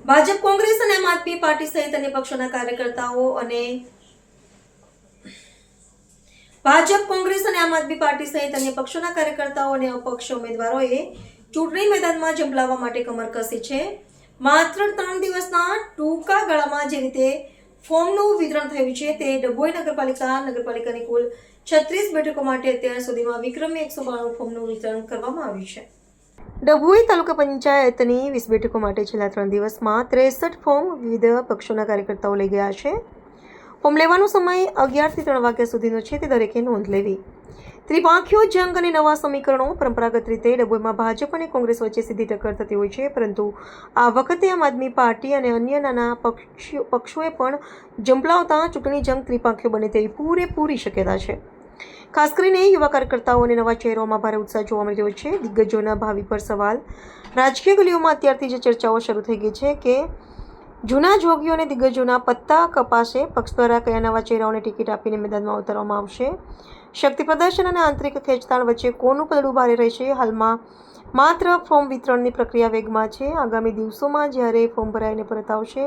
ભાજપ કોંગ્રેસ અને આમ આદમી પાર્ટી સહિત અન્ય પક્ષોના કાર્યકર્તાઓ અને અપક્ષ ઉમેદવારોએ ચૂંટણી મેદાનમાં ઝંપલાવવા માટે કમર કસી છે. માત્ર 3 દિવસના ટૂંકા ગાળામાં જે રીતે ફોર્મનું વિતરણ થયું છે તે ડભોઈ નગરપાલિકાની કુલ 36 બેઠકો માટે અત્યાર સુધીમાં વિક્રમી 192 ફોર્મનું વિતરણ કરવામાં આવ્યું છે. ડભોઈ તાલુકા પંચાયતની 20 બેઠકો માટે છેલ્લા 3 દિવસમાં 63 ફોર્મ વિવિધ પક્ષોના કાર્યકર્તાઓ લઈ ગયા છે. ફોર્મ લેવાનો સમય 11 થી 3 વાગ્યા સુધીનો છે, તે દરેકે નોંધ લેવી. ત્રિપાંખીયો જંગ અને નવા સમીકરણો. પરંપરાગત રીતે ડભોઈમાં ભાજપ અને કોંગ્રેસ વચ્ચે સીધી ટક્કર થતી હોય છે, પરંતુ આ વખતે આમ આદમી પાર્ટી અને અન્ય નાના પક્ષોએ પણ ઝંપલાવતા ચૂંટણી જંગ ત્રિપાંખીયો બને તેવી પૂરેપૂરી શક્યતા છે. ખાસ કરીને યુવા કાર્યકર્તાઓ અને નવા ચહેરાઓમાં ભારે ઉત્સાહ જોવા મળી રહ્યો છે. દિગ્ગજોના ભાવિ પર સવાલ. રાજકીય ગલીઓમાં અત્યારથી જ ચર્ચાઓ શરૂ થઈ ગઈ છે કે જૂના જોગીઓ અને દિગ્ગજોના પત્તા કપાશે. પક્ષ દ્વારા કયા નવા ચહેરાઓને ટિકિટ આપીને મેદાનમાં ઉતારવામાં આવશે? શક્તિ પ્રદર્શન અને આંતરિક ખેંચતાણ વચ્ચે કોનું પલડું ભારે રહેશે? હાલમાં માત્ર ફોર્મ વિતરણની પ્રક્રિયા વેગમાં છે. આગામી દિવસોમાં જ્યારે ફોર્મ ભરાઈને પરત આવશે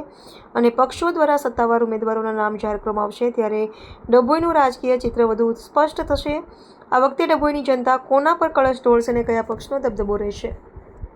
અને પક્ષો દ્વારા સત્તાવાર ઉમેદવારોના નામ જાહેર કરવામાં આવશે, ત્યારે ડભોઈનું રાજકીય ચિત્ર વધુ સ્પષ્ટ થશે. આ વખતે ડભોઈની જનતા કોના પર કળશ ઢોળશે અને કયા પક્ષનો દબદબો રહેશે?